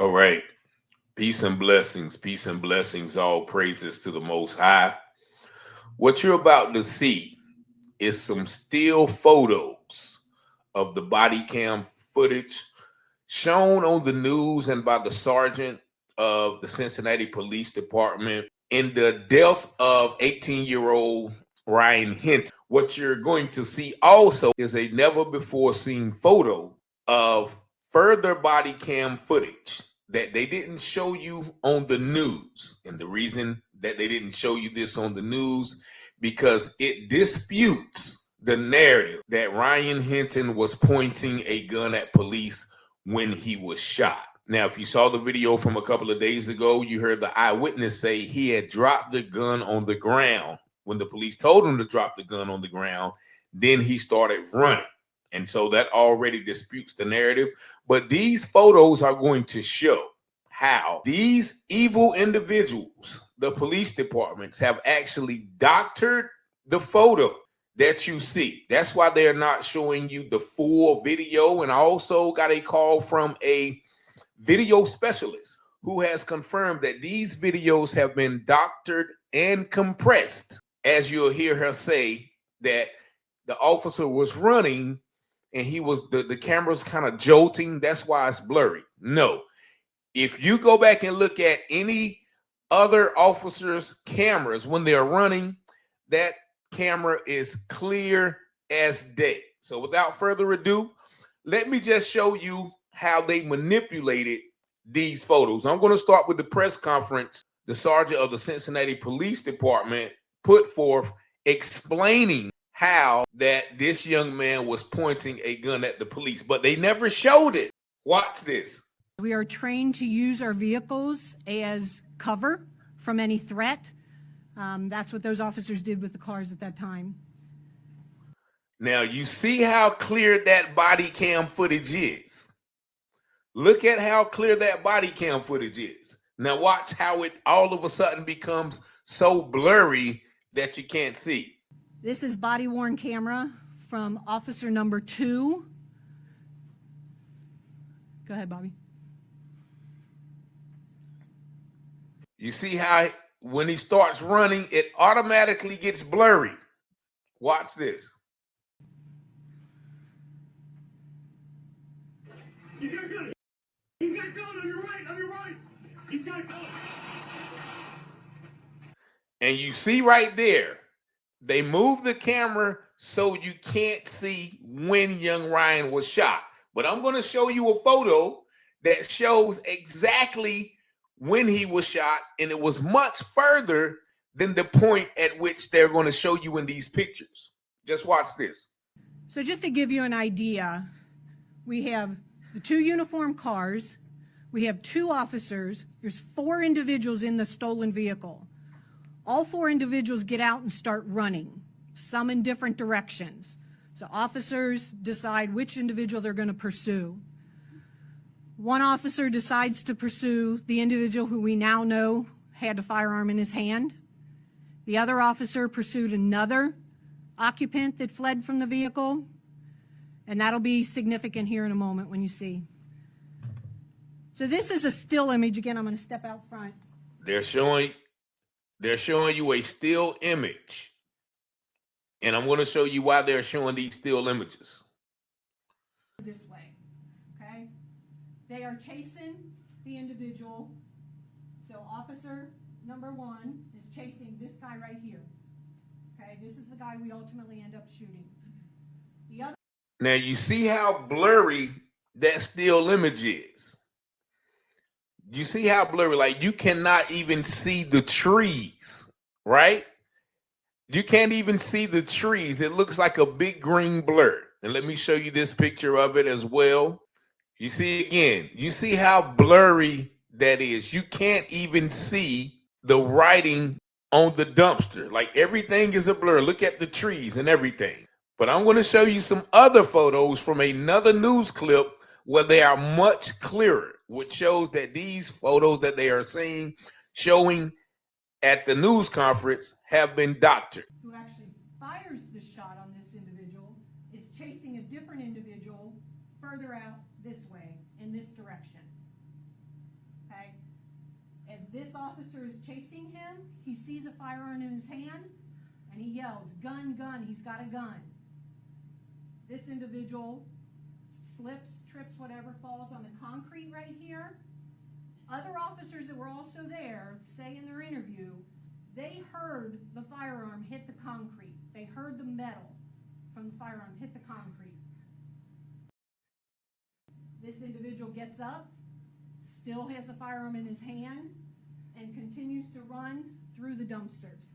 All right. Peace and blessings. Peace and blessings. All praises to the Most High. What you're about to see is some still photos of the body cam footage shown on the news and by the sergeant of the Cincinnati Police Department in the death of 18-year-old Ryan Hinton. What you're going to see also is a never before seen photo of further body cam footage that they didn't show you on the news. And the reason that they didn't show you this on the news, because it disputes the narrative that Ryan Hinton was pointing a gun at police when he was shot. Now, if you saw the video from a couple of days ago, you heard the eyewitness say he had dropped the gun on the ground. When the police told him to drop the gun on the ground, then he started running. And so that already disputes the narrative. But these photos are going to show how these evil individuals, the police departments, have actually doctored the photo that you see. That's why they're not showing you the full video. And I also got a call from a video specialist who has confirmed that these videos have been doctored and compressed. As you'll hear her say that the officer was running and he was the camera's kind of jolting. That's why it's blurry. No, if you go back and look at any other officer's cameras when they're running, that camera is clear as day. So without further ado, let me just show you how they manipulated these photos. I'm going to start with the press conference the sergeant of the Cincinnati Police Department put forth explaining how that this young man was pointing a gun at the police, but they never showed it. Watch this. We are trained to use our vehicles as cover from any threat. That's what those officers did with the cars at that time. Now, you see how clear that body cam footage is. Look at how clear that body cam footage is. Now, watch how it all of a sudden becomes so blurry that you can't see. This is body-worn camera from officer number 2. Go ahead, Bobby. You see how when he starts running, it automatically gets blurry. Watch this. He's got a gun. He's got a gun on your right. On your right. He's got a gun. And you see right there, they moved the camera so you can't see when young Ryan was shot. But I'm going to show you a photo that shows exactly when he was shot, and it was much further than the point at which they're going to show you in these pictures. Just watch this. So just to give you an idea, we have the 2 uniformed cars, we have 2 officers, there's 4 individuals in the stolen vehicle. All 4 individuals get out and start running, some in different directions. So officers decide which individual they're going to pursue. One officer decides to pursue the individual who we now know had a firearm in his hand. The other officer pursued another occupant that fled from the vehicle. And that'll be significant here in a moment when you see. So this is a still image. Again, I'm going to step out front. They're showing you a still image. And I'm going to show you why they're showing these still images. This way, okay? They are chasing the individual. So officer number 1 is chasing this guy right here. Okay, this is the guy we ultimately end up shooting. The other. Now you see how blurry that still image is. You see how blurry, like you cannot even see the trees, right? You can't even see the trees. It looks like a big green blur. And let me show you this picture of it as well. You see again, you see how blurry that is. You can't even see the writing on the dumpster. Like everything is a blur. Look at the trees and everything. But I'm going to show you some other photos from another news clip where they are much clearer, which shows that these photos that they are seeing, showing at the news conference, have been doctored. Who actually fires the shot on this individual is chasing a different individual further out this way, in this direction. this officer is chasing him, he sees a firearm in his hand, and he yells, "Gun, gun," he's got a gun. This individual slips, trips, whatever, falls on the concrete right here. Other officers that were also there say in their interview, they heard the firearm hit the concrete. They heard the metal from the firearm hit the concrete. This individual gets up, still has the firearm in his hand, and continues to run through the dumpsters.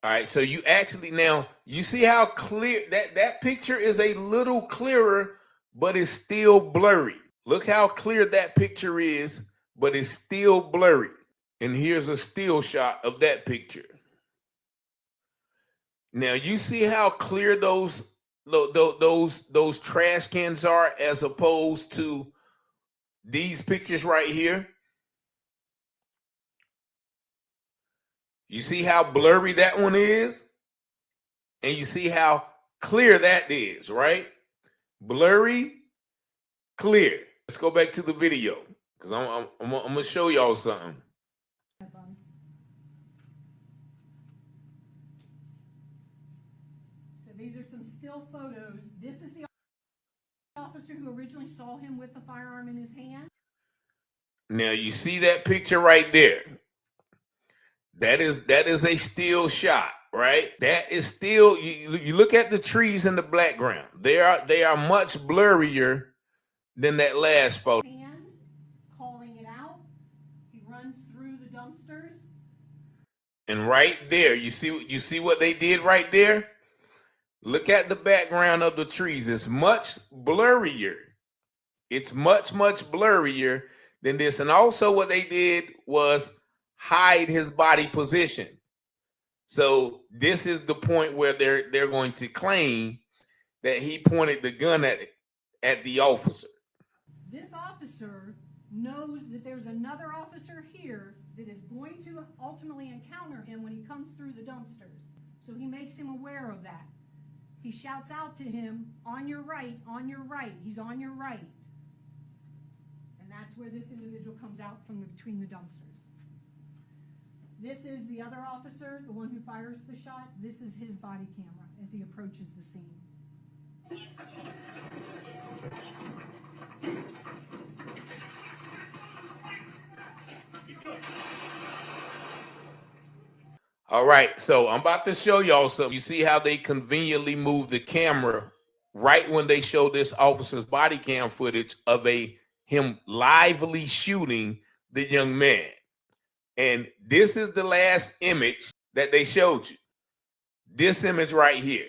All right, so you actually now you see how clear that picture is, a little clearer, but it's still blurry. Look how clear that picture is, but it's still blurry. And here's a still shot of that picture. Now you see how clear those trash cans are as opposed to these pictures right here. You see how blurry that one is? And you see how clear that is, right? Blurry, clear. Let's go back to the video because I'm going to show y'all something. So these are some still photos. This is the officer who originally saw him with the firearm in his hand. Now you see that picture right there. That is a still shot, right? That is still, you look at the trees in the background. They are much blurrier than that last photo. Hand, calling it out. He runs through the dumpsters. And right there, you see what they did right there? Look at the background of the trees. It's much blurrier. It's much blurrier than this. And also what they did was hide his body position. So this is the point where they're going to claim that he pointed the gun at the officer. This officer knows that there's another officer here that is going to ultimately encounter him when he comes through the dumpsters. So he makes him aware of that. He shouts out to him, "On your right, on your right." He's on your right. And that's where this individual comes out from between the dumpsters. This is the other officer, the one who fires the shot. This is his body camera as he approaches the scene. All right, so I'm about to show y'all something. You see how they conveniently move the camera right when they show this officer's body cam footage of him lively shooting the young man. And this is the last image that they showed you. This image right here.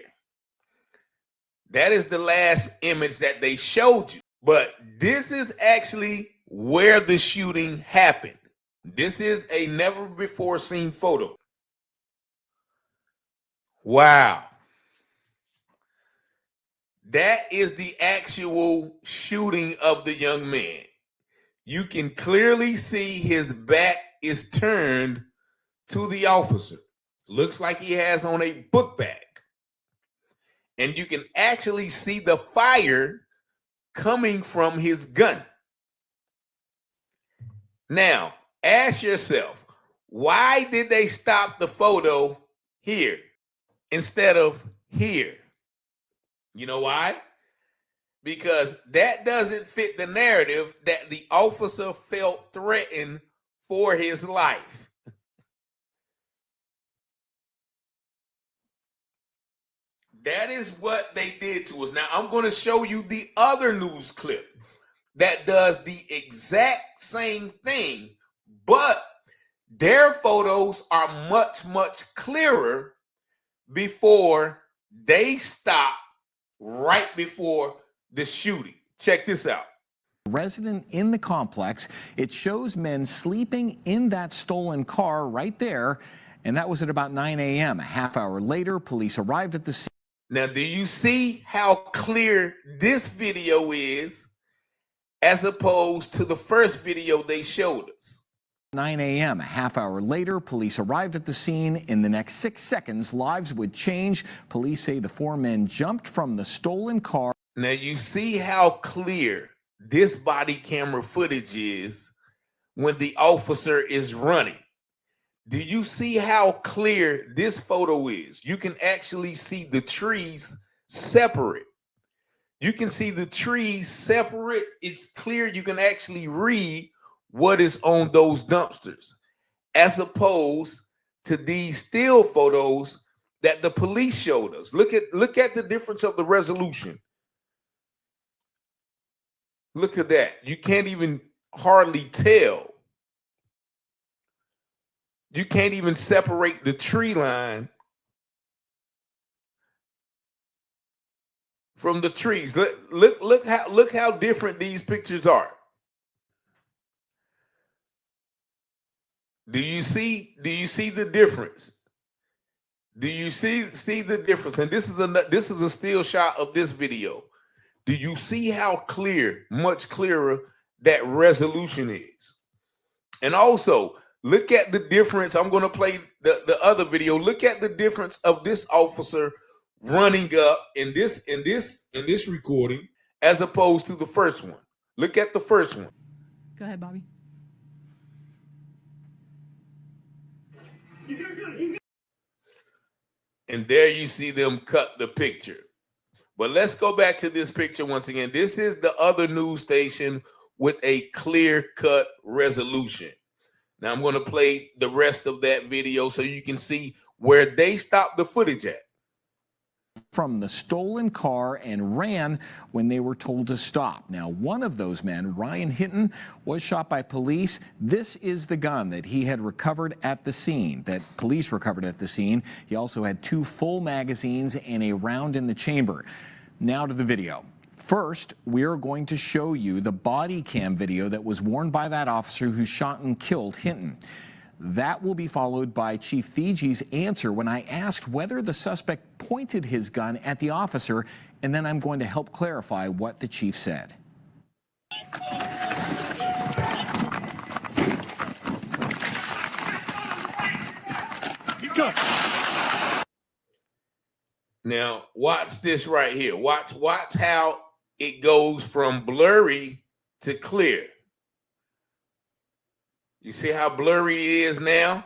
That is the last image that they showed you. But this is actually where the shooting happened. This is a never before seen photo. Wow. That is the actual shooting of the young man. You can clearly see his back is turned to the officer. Looks like he has on a book bag. And you can actually see the fire coming from his gun. Now, ask yourself, why did they stop the photo here instead of here? You know why? Because that doesn't fit the narrative that the officer felt threatened for his life. That is what they did to us. Now, I'm going to show you the other news clip that does the exact same thing, but their photos are much clearer before they stop right before the shooting. Check this out. Resident in the complex. It shows men sleeping in that stolen car right there, and that was at about 9 a.m. A half hour later, police arrived at the scene. Now, do you see how clear this video is as opposed to the first video they showed us? 9 a.m. A half hour later, police arrived at the scene. In the next 6 seconds, lives would change. Police say the four men jumped from the stolen car. Now, you see how clear this body camera footage is when the officer is running. Do you see how clear this photo is? You can actually see the trees separate. You can see the trees separate. It's clear. You can actually read what is on those dumpsters, as opposed to these still photos that the police showed us. Look at the difference of the resolution. Look at that. You can't even hardly tell. You can't even separate the tree line from the trees. Look how different these pictures are. Do you see the difference? Do you see the difference? And this is a still shot of this video. Do you see how clear, much clearer that resolution is? And also, look at the difference. I'm going to play the other video. Look at the difference of this officer running up in this recording as opposed to the first one. Look at the first one. Go ahead, Bobby. He's got a gun. He's got... And there you see them cut the picture. But let's go back to this picture once again. This is the other news station with a clear-cut resolution. Now I'm going to play the rest of that video so you can see where they stopped the footage at. From the stolen car and ran when they were told to stop. Now, one of those men, Ryan Hinton, was shot by police. This is the gun that he had recovered at the scene, that police recovered at the scene. He also had 2 full magazines and a round in the chamber. Now to the video. First, we're going to show you the body cam video that was worn by that officer who shot and killed Hinton. That will be followed by Chief Thege's answer when I asked whether the suspect pointed his gun at the officer, and then I'm going to help clarify what the chief said. Now, watch this right here. Watch how it goes from blurry to clear. You see how blurry it is now?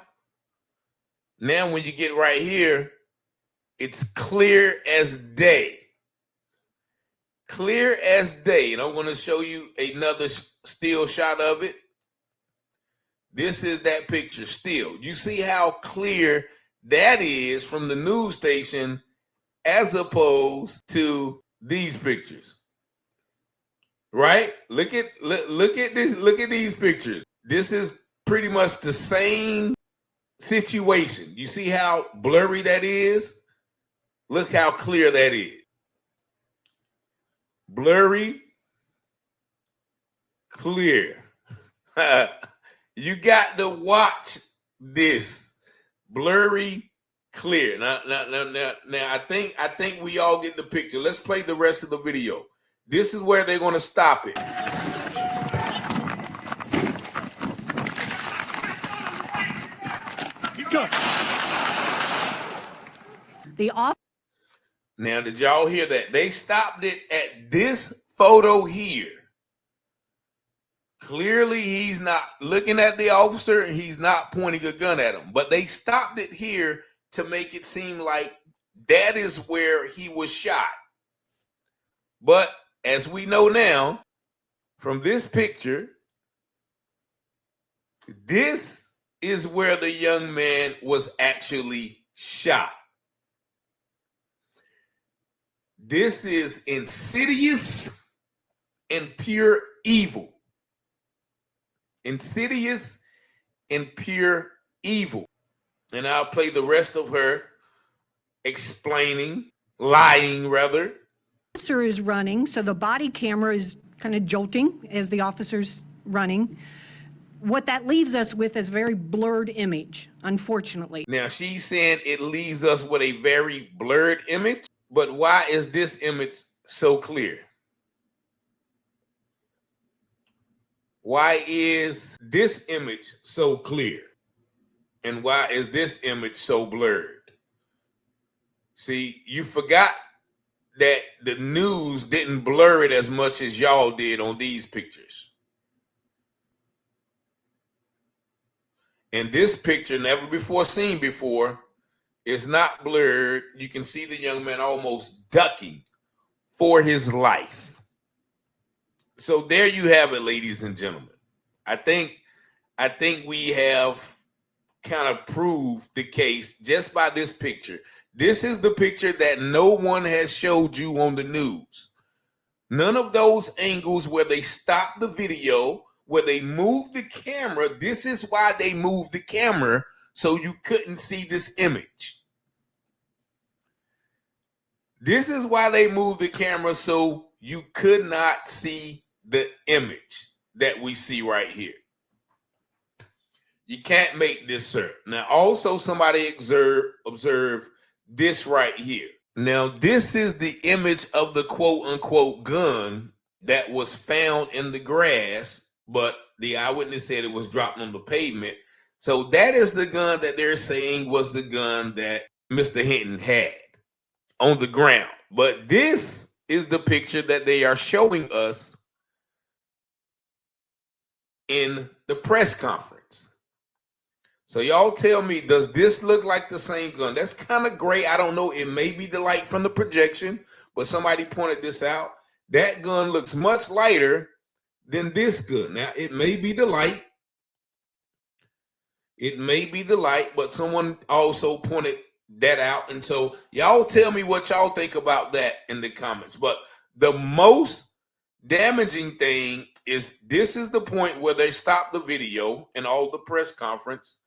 Now, when you get right here, it's clear as day. Clear as day. And I'm going to show you another still shot of it. This is that picture still. You see how clear that is from the news station as opposed to these pictures. Right? Look at this. Look at these pictures. This is pretty much the same situation. You see how blurry that is? Look how clear that is. Blurry, clear. You got to watch this. Blurry, clear. Now, I think we all get the picture. Let's play the rest of the video. This is where they're going to stop it. Now, did y'all hear that? They stopped it at this photo here. Clearly, he's not looking at the officer. He's not pointing a gun at him. But they stopped it here to make it seem like that is where he was shot. But as we know now, from this picture, this is where the young man was actually shot. This is insidious and pure evil. Insidious and pure evil. And I'll play the rest of her explaining, lying rather. The officer is running, so the body camera is kind of jolting as the officer's running. What that leaves us with is a very blurred image, unfortunately. Now, she's saying it leaves us with a very blurred image, but why is this image so clear? Why is this image so clear? And why is this image so blurred? See, you forgot that the news didn't blur it as much as y'all did on these pictures. And this picture, never before seen before, is not blurred. You can see the young man almost ducking for his life. So there you have it, ladies and gentlemen. I think we have kind of proved the case just by this picture. This is the picture that no one has showed you on the news. None of those angles where they stop the video, where they move the camera. This is why they moved the camera, so you couldn't see this image. This is why they moved the camera, so you could not see the image that we see right here. You can't make this, sir. Now, also somebody observe this right here. Now, this is the image of the quote-unquote gun that was found in the grass, but the eyewitness said it was dropped on the pavement. So that is the gun that they're saying was the gun that Mr. Hinton had on the ground. But this is the picture that they are showing us in the press conference. So y'all tell me, does this look like the same gun? That's kind of gray. I don't know. It may be the light from the projection, but somebody pointed this out. That gun looks much lighter than this gun. Now, it may be the light. It may be the light, but someone also pointed that out. And so y'all tell me what y'all think about that in the comments. But the most damaging thing is this is the point where they stopped the video and all the press conference.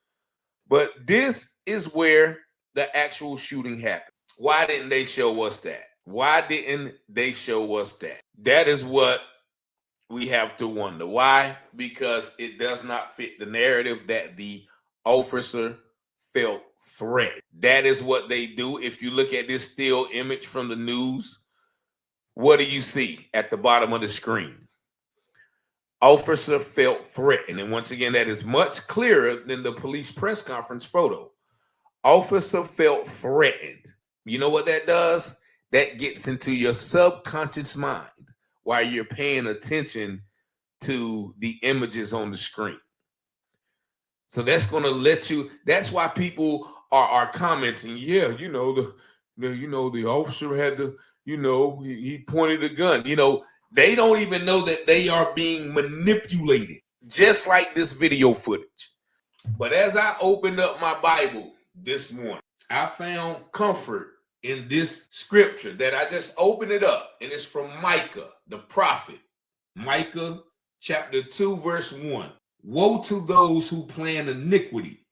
But this is where the actual shooting happened. Why didn't they show us that? Why didn't they show us that? That is what we have to wonder. Why? Because it does not fit the narrative that the officer felt threat. That is what they do. If you look at this still image from the news, what do you see at the bottom of the screen? Officer felt threatened. And once again, that is much clearer than the police press conference photo. Officer felt threatened. You know what that does? That gets into your subconscious mind while you're paying attention to the images on the screen. So that's going to let you, that's why people are commenting, yeah, the officer had to, he pointed a gun. They don't even know that they are being manipulated, just like this video footage. But as I opened up my Bible this morning, I found comfort in this scripture that I just opened it up, and it's from Micah, the prophet. Micah chapter 2, verse 1. Woe to those who plan iniquity,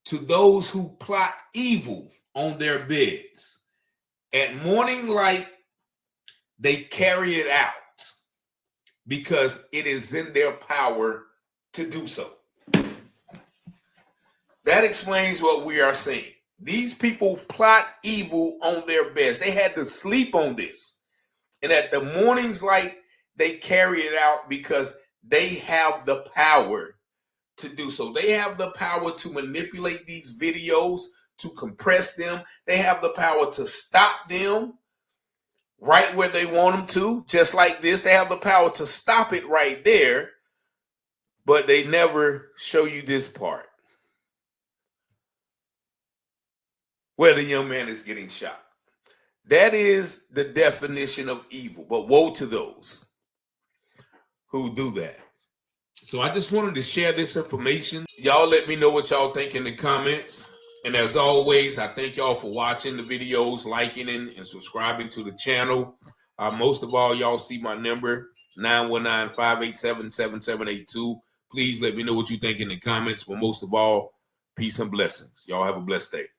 to those who plot evil on their beds. At morning light, they carry it out because it is in their power to do so. That explains what we are saying. These people plot evil on their beds. They had to sleep on this. And at the morning's light, they carry it out because they have the power to do so. They have the power to manipulate these videos, to compress them. They have the power to stop them right where they want them to, just like this. They have the power to stop it right there, but they never show you this part where the young man is getting shot. That is the definition of evil, but woe to those who do that. So I just wanted to share this information. Y'all let me know what y'all think in the comments. And as always, I thank y'all for watching the videos, liking and subscribing to the channel. Most of all, y'all see my number, 919-587-7782. Please let me know what you think in the comments. But most of all, peace and blessings. Y'all have a blessed day.